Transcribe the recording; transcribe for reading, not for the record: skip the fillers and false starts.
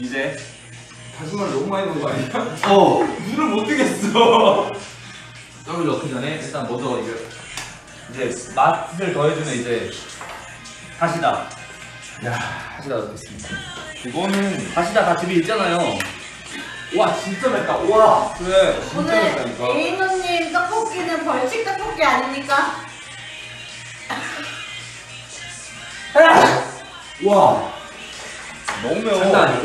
이제 다시마를 너무 많이 넣은 거 아니야? 물을 못 뜨겠어. 떡을 넣기 전에 일단 먼저 이제 맛을 더해주는 이제 다시다. 다시다 넣겠습니다. 이거는 다시다 다 집에 있잖아요. 와 진짜 맵다. 와 그래 진짜 오늘 맵다니까. 에이노님 떡볶이는 벌칙 떡볶이 아닙니까? 와 너무 매워. 장난 아니고.